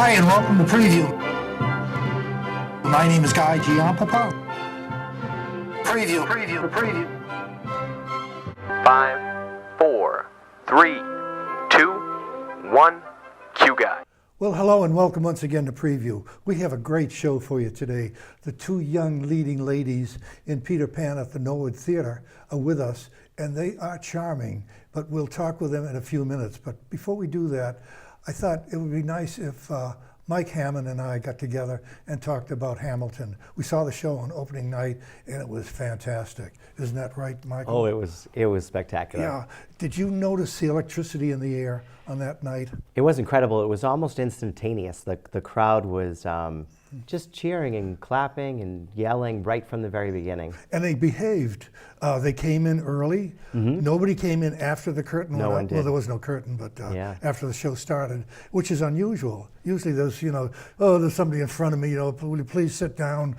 Hi, and welcome to Preview. My name is Giampapa. Preview. 5, 4, 3, 2, 1, cue guy. Well, hello and welcome once again to Preview. We have a great show for you today. The two young leading ladies in Peter Pan at the Norwood Theatre are with us, and they are charming, but we'll talk with them in a few minutes. But before we do that, I thought it would be nice if Mike Hammond and I got together and talked about Hamilton. We saw the show on opening night, and it was fantastic. Isn't that right, Michael? Oh, it was spectacular. Yeah. Did you notice the electricity in the air on that night? It was incredible. It was almost instantaneous. The crowd was just cheering and clapping and yelling right from the very beginning. And they behaved. They came in early. Nobody came in after the curtain went No up. one did. Well, there was no curtain, but Yeah. after the show started, which is unusual. Usually there's, oh, there's somebody in front of me, will you please sit down?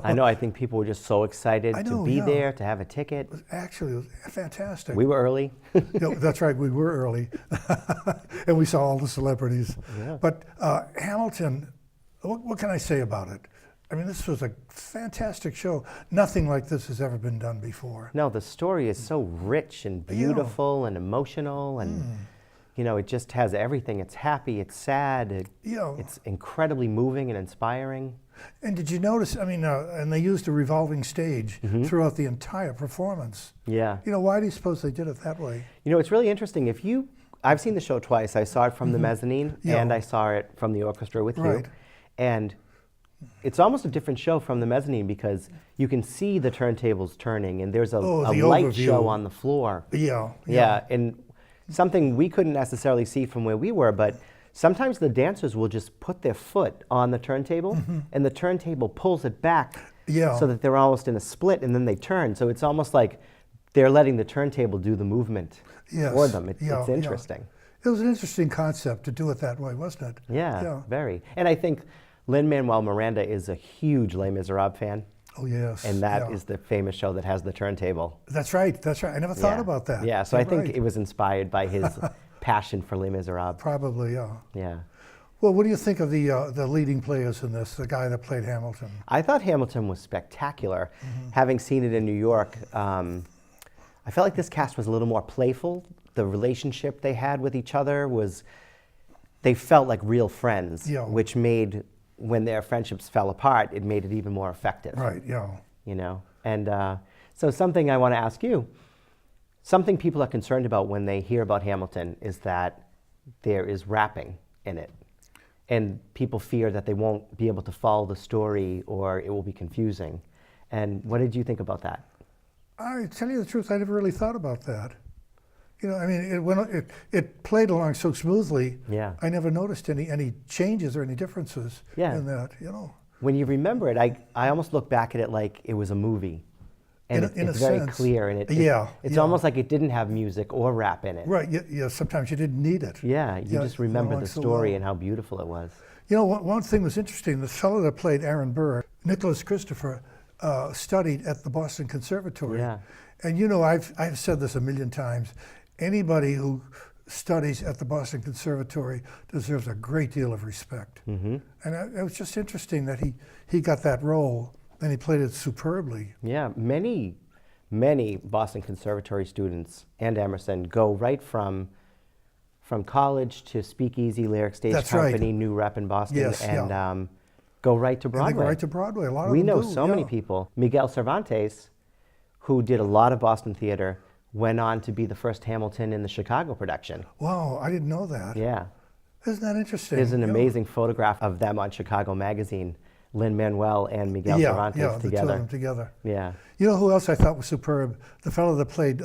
I know. I think people were just so excited to be there, to have a ticket. Actually, it was fantastic. We were early. That's right, we were early. And we saw all the celebrities. Yeah. But Hamilton, what can I say about it? I mean, this was a fantastic show. Nothing like this has ever been done before. No, the story is so rich and beautiful and emotional, and it just has everything. It's happy, it's sad, it's incredibly moving and inspiring. And did you notice, and they used a revolving stage throughout the entire performance. Yeah. Why do you suppose they did it that way? It's really interesting. I've seen the show twice. I saw it from the mezzanine, and I saw it from the orchestra with you. And it's almost a different show from the mezzanine because you can see the turntables turning, and there's a light show on the floor. Yeah, and something we couldn't necessarily see from where we were, but sometimes the dancers will just put their foot on the turntable, and the turntable pulls it back so that they're almost in a split, and then they turn. So it's almost like they're letting the turntable do the movement for them. It's interesting. It was an interesting concept to do it that way, wasn't it? Yeah, very. And I think Lin-Manuel Miranda is a huge Les Miserables fan. Oh, yes. And that is the famous show that has the turntable. That's right. I never thought about that. Yeah, so I think it was inspired by his passion for Les Miserables. Probably, yeah. Yeah. Well, what do you think of the leading players in this, the guy that played Hamilton? I thought Hamilton was spectacular. Having seen it in New York, I felt like this cast was a little more playful. The relationship they had with each other they felt like real friends, which made, when their friendships fell apart, it made it even more effective. Right, yeah. And so something I want to ask you, something people are concerned about when they hear about Hamilton is that there is rapping in it. And people fear that they won't be able to follow the story or it will be confusing. And what did you think about that? I tell you the truth, I never really thought about that. It played along so smoothly. Yeah. I never noticed any changes or any differences in that. When you remember it, I almost look back at it like it was a movie, and it's very sense. Clear, and it's almost like it didn't have music or rap in it. Right. Yeah. Sometimes you didn't need it. Yeah. You just remember the story and how beautiful it was. One thing was interesting. The fellow that played Aaron Burr, Nicholas Christopher, studied at the Boston Conservatory. Yeah. And I've said this a million times. Anybody who studies at the Boston Conservatory deserves a great deal of respect. And it was just interesting that he got that role and he played it superbly. Yeah, many Boston Conservatory students and Emerson go right from college to Speakeasy, Lyric Stage Company, New Rep in Boston, and go right to Broadway. And they go right to Broadway. A lot of we them know do, so many people. Miguel Cervantes, who did a lot of Boston theater, went on to be the first Hamilton in the Chicago production. Wow, I didn't know that. Yeah. Isn't that interesting? There's an amazing photograph of them on Chicago Magazine, Lin-Manuel and Miguel Cervantes together. The two of them together. Yeah. You know who else I thought was superb? The fellow that played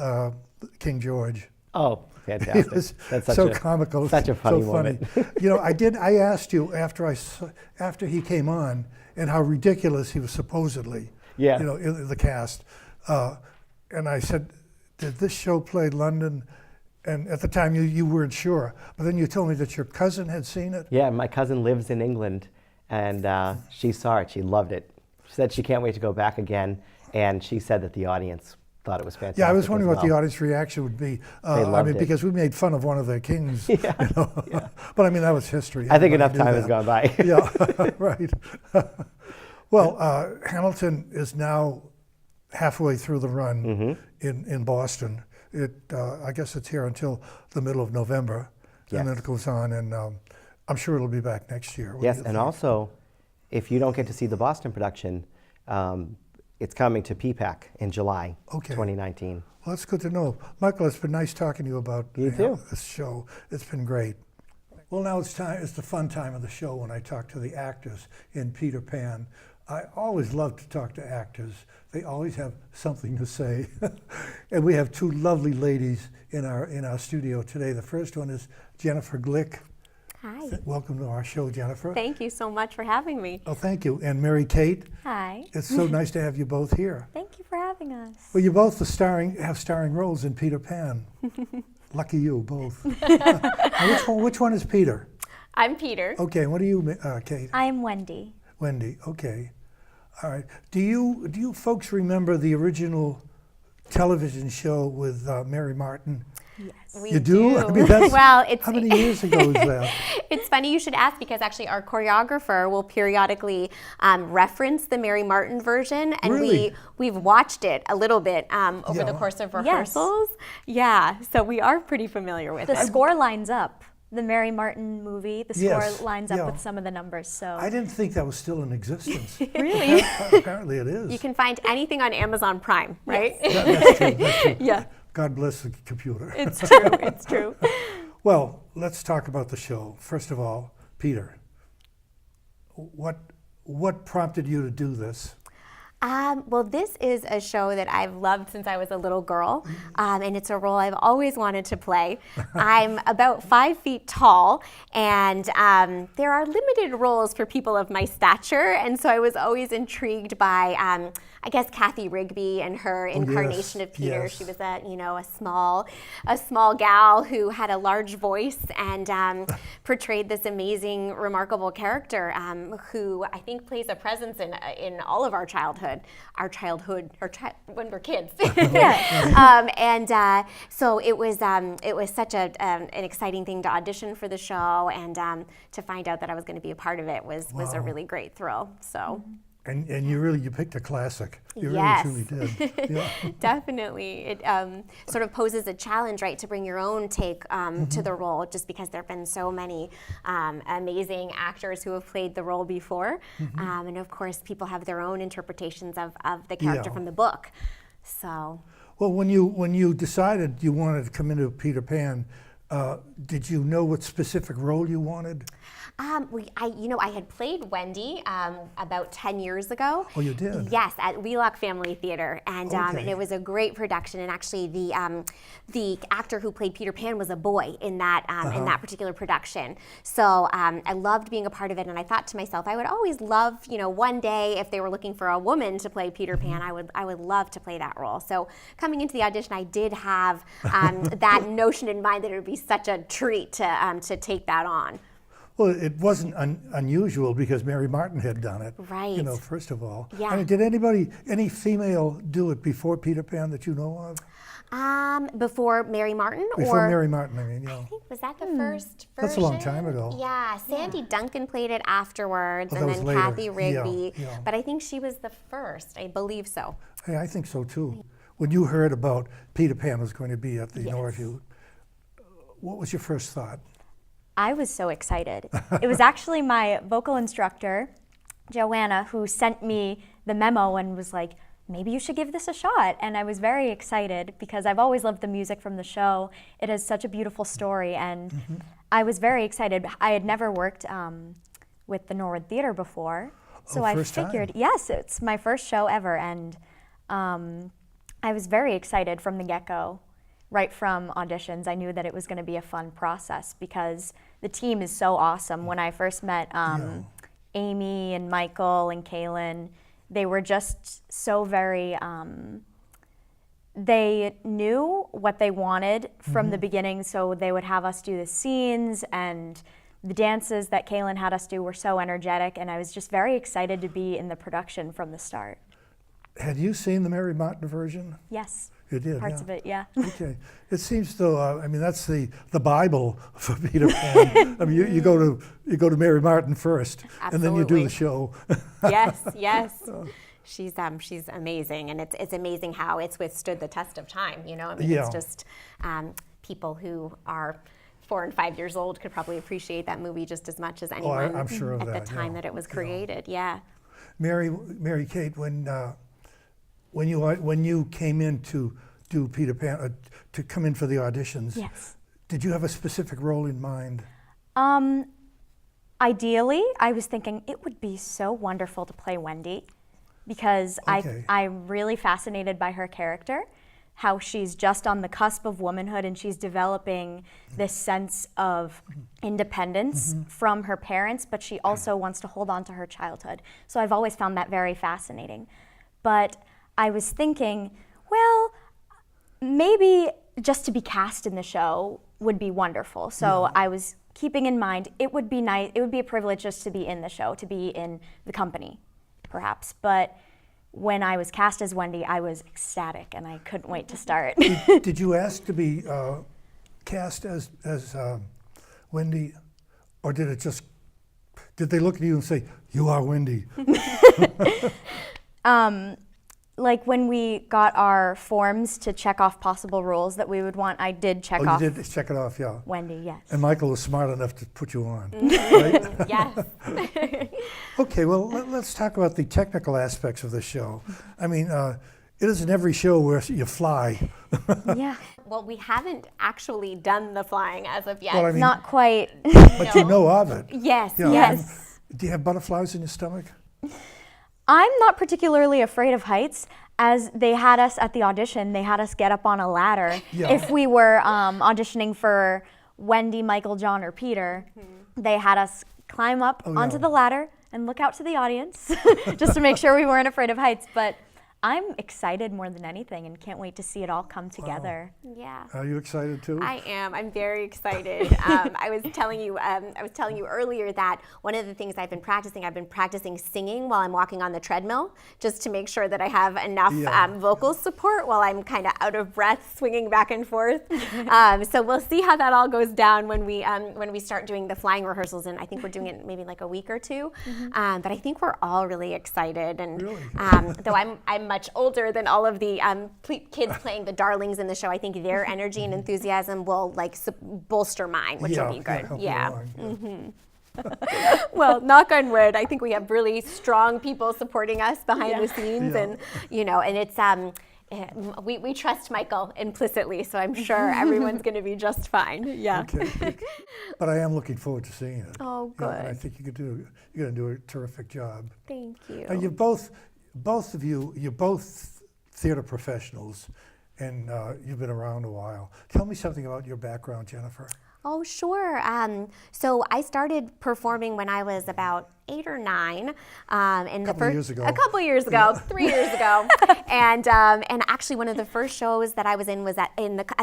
King George. Oh, fantastic. That's such so comical. Such a funny so moment. I asked you after he came on and how ridiculous he was supposedly. Yeah. In the cast. And I said, did this show play London? And at the time you weren't sure, but then you told me that your cousin had seen it. Yeah, my cousin lives in England, and she saw it. She loved it. She said she can't wait to go back again, and she said that the audience thought it was fantastic. Yeah, I was wondering as what the well. audience reaction would be. They loved it. Because we made fun of one of their kings. Yeah, You know? yeah. But I mean, that was history. I think Everybody enough knew time has that. gone by. Yeah, right. Well, Hamilton is now halfway through the run in Boston. I guess it's here until the middle of November, and then Yes. it goes on, and I'm sure it'll be back next year. What do Yes, you and think? also, if you don't get to see the Boston production, it's coming to PPAC in July Okay. 2019. Well, that's good to know. Michael, it's been nice talking to you about You too. this show. It's been great. Well, now it's time. It's the fun time of the show when I talk to the actors in Peter Pan. I always love to talk to actors. They always have something to say. And we have two lovely ladies in our studio today. The first one is Jennifer Glick. Hi. Welcome to our show, Jennifer. Thank you so much for having me. Oh, thank you. And Mary Tate. Hi. It's so nice to have you both here. Thank you for having us. Well, you both have starring roles in Peter Pan. Lucky you both. Now, which one is Peter? I'm Peter. Okay, what are you, Kate? I'm Wendy. Wendy. Okay. All right. Do you folks remember the original television show with Mary Martin? Yes. We You do? I mean, well, it's how many years ago was that? it's funny you should ask because actually our choreographer will periodically reference the Mary Martin version, and Really? we've watched it a little bit over Yeah. the course of Yes. rehearsals. Yeah, so we are pretty familiar with The it. score lines up. The Mary Martin movie, the score Yes, lines up yeah. with some of the numbers. So I didn't think that was still in existence. really, Apparently it is. You can find anything on Amazon Prime, right? Yeah, that's true. That's true. Yeah, God bless the computer. it's true. It's true. Well, let's talk about the show. First of all, Peter, what prompted you to do this? Well, this is a show that I've loved since I was a little girl, and it's a role I've always wanted to play. I'm about 5 feet tall, and there are limited roles for people of my stature, and so I was always intrigued by, I guess, Kathy Rigby and her incarnation of Peter. yes. She was a small gal who had a large voice and portrayed this amazing, remarkable character who I think plays a presence in all of our childhood, when we're kids. So it was such an exciting thing to audition for the show, and to find out that I was going to be a part of it was a really great thrill. So. And you picked a classic. You Yes. really truly did. Yeah. Definitely. It sort of poses a challenge, right, to bring your own take to the role, just because there have been so many amazing actors who have played the role before. And of course, people have their own interpretations of the character Yeah. from the book. So. Well, when you decided you wanted to come into Peter Pan, did you know what specific role you wanted? I had played Wendy about 10 years ago. Oh, you did? Yes, at Wheelock Family Theatre, and Okay. it was a great production. And actually, the actor who played Peter Pan was a boy in that particular production. So I loved being a part of it, and I thought to myself, I would always love, one day if they were looking for a woman to play Peter Pan, I would love to play that role. So coming into the audition, I did have that notion in mind that it would be such a treat to take that on. Well, it wasn't unusual because Mary Martin had done it. Right. First of all. Yeah. I mean, did any female do it before Peter Pan that you know of? Before Mary Martin, Before or Mary Martin, I mean, I think, was that the first version? That's a long time ago. Yeah, Sandy Duncan played it afterwards, Oh, and that was then later. Kathy Yeah, Rigby. yeah. But I think she was the first. I believe so. Hey, I think so too. When you heard about Peter Pan was going to be at the Yes. Norwood, what was your first thought? I was so excited. It was actually my vocal instructor, Joanna, who sent me the memo and was like, maybe you should give this a shot. And I was very excited because I've always loved the music from the show. It has such a beautiful story, and I was very excited. I had never worked with the Norwood Theatre before, so I first time. figured, yes, it's my first show ever, and I was very excited from the get-go. Right from auditions, I knew that it was going to be a fun process because the team is so awesome. When I first met Amy and Michael and Kaylin, they were just so very, they knew what they wanted from the beginning, so they would have us do the scenes, and the dances that Kaylin had us do were so energetic, and I was just very excited to be in the production from the start. Had you seen the Mary Martin version? Yes. You did, Parts yeah. of it, yeah. Okay. It seems though, I mean, that's the Bible for Peter Pan. I mean, you go to Mary Martin first, and then you do the show. Yes, yes. She's amazing, and it's amazing how it's withstood the test of time. You know, I mean, Yeah. it's just people who are 4 and 5 years old could probably appreciate that movie just as much as anyone I'm sure of at that, the time yeah. that it was created. Yeah. Mary Kate, when you came in to do Peter Pan, to come in for the auditions, Yes. did you have a specific role in mind? Ideally, I was thinking it would be so wonderful to play Wendy because Okay. I'm really fascinated by her character, how she's just on the cusp of womanhood and she's developing this sense of independence from her parents, but she also wants to hold on to her childhood. So I've always found that very fascinating. But I was thinking, well, maybe just to be cast in the show would be wonderful. So I was keeping in mind it would be nice, it would be a privilege just to be in the show, to be in the company, perhaps. But when I was cast as Wendy, I was ecstatic and I couldn't wait to start. Did you ask to be cast as Wendy, or did they look at you and say, "You are Wendy"? Like when we got our forms to check off possible roles that we would want, I did check off You did check it off, yeah. Wendy, yes. And Michael was smart enough to put you on, right? Yes. Okay, well, let's talk about the technical aspects of the show. I mean, it isn't every show where you fly. Yeah, Well, we haven't actually done the flying as of yet. Well, I mean, not quite. but you know of it. Yes, Yeah, yes. Do you have butterflies in your stomach? I'm not particularly afraid of heights. As they had us at the audition, they had us get up on a ladder. Yeah. If we were auditioning for Wendy, Michael, John, or Peter, they had us climb up onto the ladder and look out to the audience just to make sure we weren't afraid of heights. But I'm excited more than anything and can't wait to see it all come together. Yeah. Are you excited too? I am. I'm very excited. I was telling you earlier that one of the things I've been practicing singing while I'm walking on the treadmill, just to make sure that I have enough vocal support while I'm kind of out of breath, swinging back and forth. So we'll see how that all goes down when we start doing the flying rehearsals, and I think we're doing it maybe like a week or two. But I think we're all really excited, and though I'm much older than all of the kids playing the darlings in the show, I think their energy and enthusiasm will bolster mine, which will be good. help you Yeah. along, Well, knock on wood, I think we have really strong people supporting us behind the scenes, Yeah. and and it's we trust Michael implicitly, so I'm sure everyone's going to be just fine. Yeah. Okay. But I am looking forward to seeing it. Oh, Yeah, and I good. think you're going to do a terrific job. Thank you. And you're both theater professionals, and you've been around a while. Tell me something about your background, Jennifer. Oh, sure. So I started performing when I was about 8 or 9. And A couple years ago. A couple years ago, 3 years ago. And actually one of the first shows that I was in was at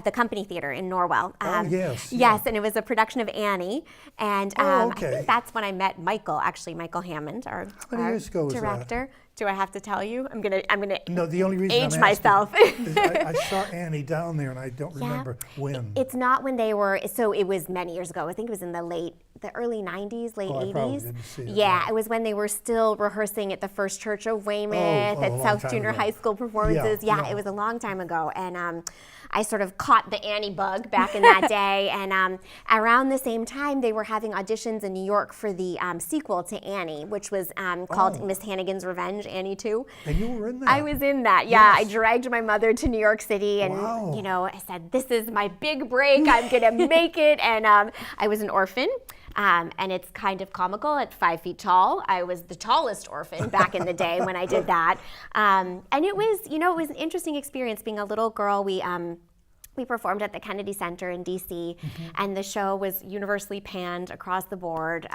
the Company Theatre in Norwell. Yes. Yes, and it was a production of Annie. And okay. I think that's when I met Michael Hammond, our many years ago was that? director. Do I have to tell you? I'm gonna No, the only reason age I'm asking myself. is I saw Annie down there, and I don't remember when. It's not when they were, so it was many years ago. I think it was in the early 90s, late I 80s. probably didn't see it, Yeah, no. it was when they were still rehearsing at the First Church of Weymouth, a at long South time Junior ago. High School performances. Yeah, Yeah, yeah. it was a long time ago. And I sort of caught the Annie bug back in that day. And around the same time, they were having auditions in New York for the sequel to Annie, which was called Miss Hannigan's Revenge, Annie 2. And you were in that. I was in that, yeah. Yes. I dragged my mother to New York City, and Wow. I said, "This is my big break. I'm gonna make it." And I was an orphan, and it's kind of comical. At 5 feet tall, I was the tallest orphan back in the day when I did that. And it was, it was an interesting experience being a little girl. We performed at the Kennedy Center in D.C., and the show was universally panned across the board.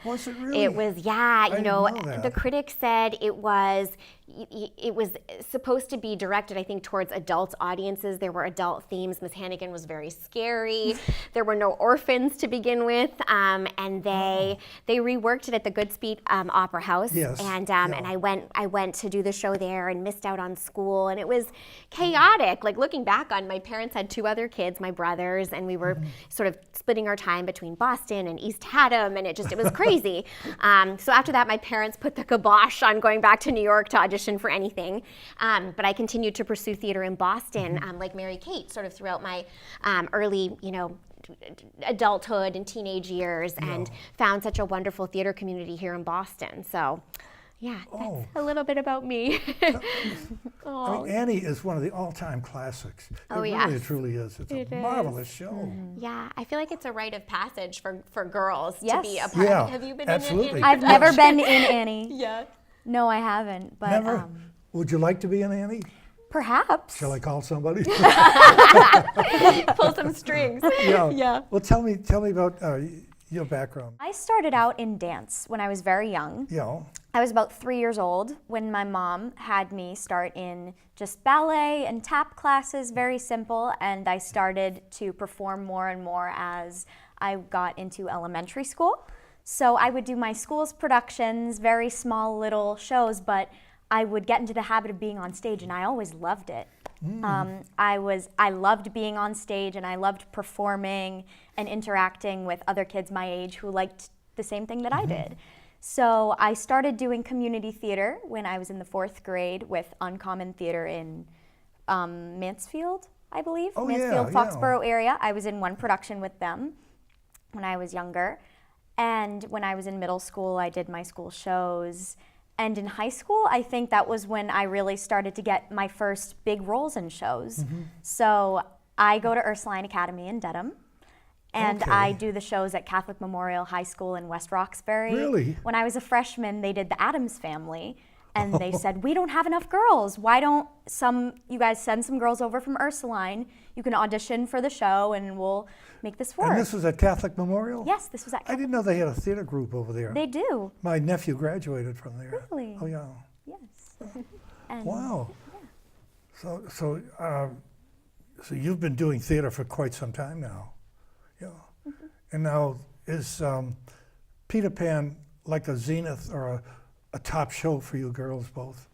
Was it really? It was, yeah. I didn't know that. The critics said it was, it was supposed to be directed, I think, towards adult audiences. There were adult themes. Miss Hannigan was very scary. There were no orphans to begin with, and they reworked it at the Goodspeed Opera House. Yes. And I went to do the show there and missed out on school, and it was chaotic. Like looking back on, my parents had 2 other kids, my brothers, and we were sort of splitting our time between Boston and East Haddam, and it was crazy. So after that, my parents put the kibosh on going back to New York to audition for anything. But I continued to pursue theater in Boston, like Mary Kate, sort of throughout my early, adulthood and teenage years, and found such a wonderful theater community here in Boston. So, yeah, that's a little bit about me. I mean, Annie is one of the all-time classics. Oh, it yeah. really, truly is. It's a marvelous show. Yeah, I feel like it's a rite of passage for girls to Yes. be a part. Yeah, Have you been absolutely. in Annie? I've never been in Annie. Yeah. No, I haven't. But Never? Would you like to be in Annie? perhaps. Shall I call somebody? Pull some strings. Yeah. Well, tell me about your background. I started out in dance when I was very young. Yeah. I was about 3 years old when my mom had me start in just ballet and tap classes, very simple, and I started to perform more and more as I got into elementary school. So I would do my school's productions, very small little shows, but I would get into the habit of being on stage, and I always loved it. I loved being on stage, and I loved performing and interacting with other kids my age who liked the same thing that I did. So I started doing community theater when I was in the 4th grade with Uncommon Theater in Mansfield, I believe. Oh, Mansfield, yeah, Foxborough area. I was in one production with them when I was younger. And when I was in middle school, I did my school shows. And in high school, I think that was when I really started to get my first big roles in shows. So I go to Ursuline Academy in Dedham. And Okay. I do the shows at Catholic Memorial High School in West Roxbury. Really? When I was a freshman, they did the Addams Family, and they said, we don't have enough girls. Why don't you guys send some girls over from Ursuline? You can audition for the show, and we'll make this work. And this was at Catholic Memorial? Yes, this was at I Catholic. didn't know they had a theater group over there. They do. My nephew graduated from there. Really? Oh, yeah. Yes. And Wow. So you've been doing theater for quite some time now. Yeah. And now is Peter Pan like a zenith or a top show for you girls both?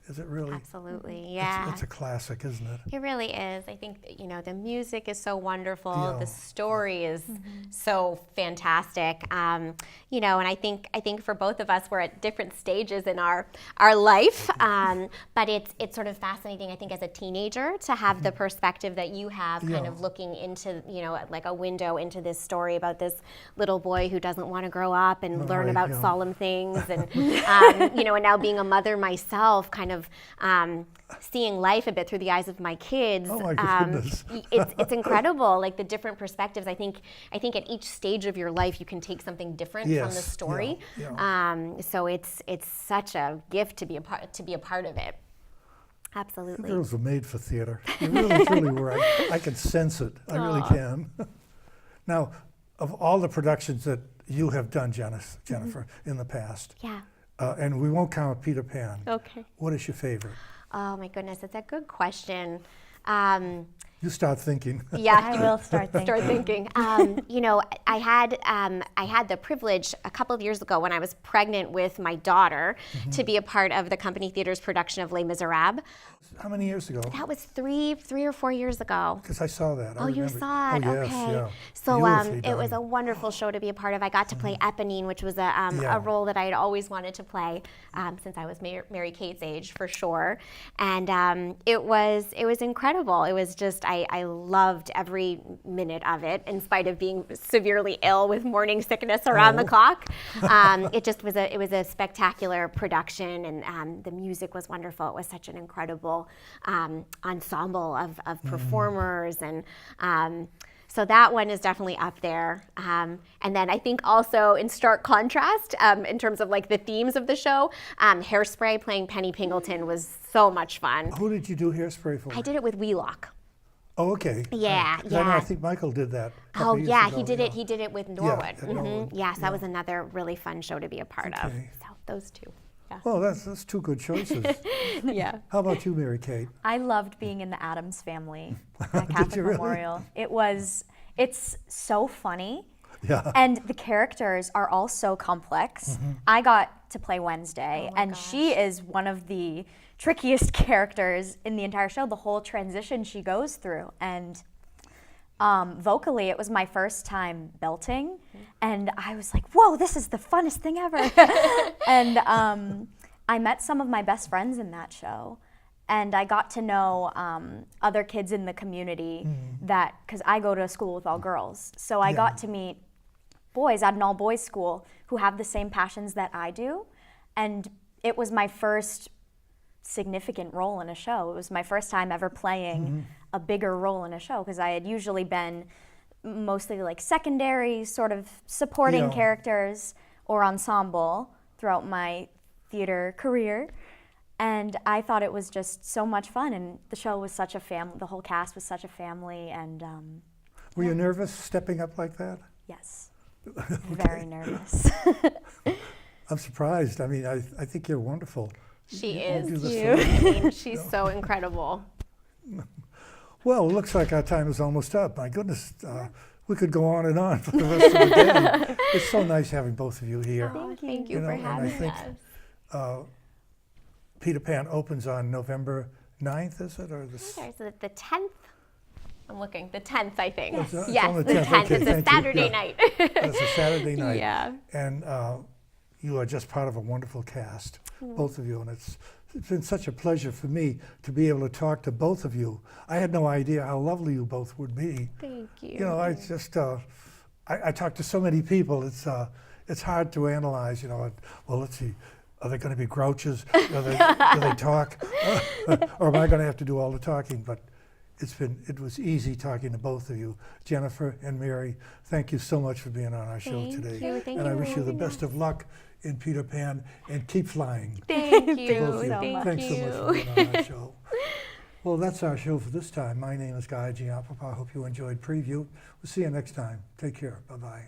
Is it really? Absolutely, yeah. It's a classic, isn't it? It really is. I think that, the music is so wonderful. Yeah. The story is so fantastic. And I think for both of us, we're at different stages in our life. But it's sort of fascinating, I think, as a teenager to have the perspective that you have, kind of looking into, like a window into this story about this little boy who doesn't want to grow up and learn Right, about yeah. solemn things, and and now being a mother myself, kind of seeing life a bit through the eyes of my kids. Oh my goodness. It's incredible, like the different perspectives. I think at each stage of your life you can take something different from the Yes, story. yeah. So it's such a gift to be a part of it. You Absolutely. girls were made for theater. You really, truly were. I can sense it. I really can. Now, of all the productions that you have done, Jennifer, in the past, Yeah. and we won't count Peter Pan. Okay. What is your favorite? Oh my goodness, it's a good question. You start thinking. Yeah, I will start thinking. I had the privilege a couple of years ago when I was pregnant with my daughter to be a part of the Company Theater's production of Les Miserables. How many years ago? That was three or 4 years ago. Because I saw that. I Oh, you remember. saw it? Oh, yes, Okay. yeah. So Beautifully it was done. a wonderful show to be a part of. I got to play Eponine, which was a role that I had always wanted to play since I was Mary Kate's age, for sure. And it was incredible. It was just, I loved every minute of it, in spite of being severely ill with morning sickness around the clock. It just was a spectacular production, and the music was wonderful. It was such an incredible ensemble of performers, and so that one is definitely up there. And then I think also in stark contrast, in terms of like the themes of the show, Hairspray, playing Penny Pingleton, was so much fun. Who did you do Hairspray for? I did it with Wheelock. Oh, okay. Yeah, 'Cause I know, I yeah. think Michael did that. a couple Oh years yeah, ago, he did it. He did it with Norwood. at Norwood, Yes, that was another really fun show to be a part of. Okay. So those two. Well, that's two good choices. Yeah. How about you, Mary Kate? I loved being in the Addams Family at Catholic you really? Memorial. It's so funny. Yeah. And the characters are all so complex. I got to play Wednesday, and she is one of the trickiest characters in the entire show, the whole transition she goes through. And vocally, it was my first time belting, and I was like, whoa, this is the funnest thing ever. And I met some of my best friends in that show, and I got to know other kids in the community because I go to a school with all girls. So I got to meet boys at an all-boys school who have the same passions that I do, and it was my first significant role in a show. It was my first time ever playing a bigger role in a show, because I had usually been mostly like secondary, sort of supporting characters or ensemble throughout my theater career. And I thought it was just so much fun, and the show was such a family, the whole cast was such a family, and Were you nervous stepping up like that? yes, very nervous. I'm surprised. I mean, I think you're wonderful. She You do is. this I mean, she's so incredible. Well, it looks like our time is almost up. My goodness, we could go on and on for the rest of the day. It's so nice having both of you here. Oh, thank you You for know, and I having think us. Peter Pan opens on November 9th, is it? Or the Okay, so the 10th? I'm looking. The 10th, I think. It's on Yes, the the 10th. 10th. Okay, It's a thank you. Saturday Yeah. night. It's a Saturday night. Yeah. And you are just part of a wonderful cast, both of you. And it's been such a pleasure for me to be able to talk to both of you. I had no idea how lovely you both would be. Thank you. You know, I just, I talk to so many people, it's hard to analyze, you know, well, let's see, are they going to be grouches? Do they talk? Or am I going to have to do all the talking? But it was easy talking to both of you. Jennifer and Mary, thank you so much for being on our show today. Thank and you I for wish you the having best of luck in Peter Pan, and keep flying. Thank you. Both of you. Thank Thanks you. so much for being on our show. Well, that's our show for this time. My name is Giampapa. I hope you enjoyed Preview. We'll see you next time. Take care. Bye-bye.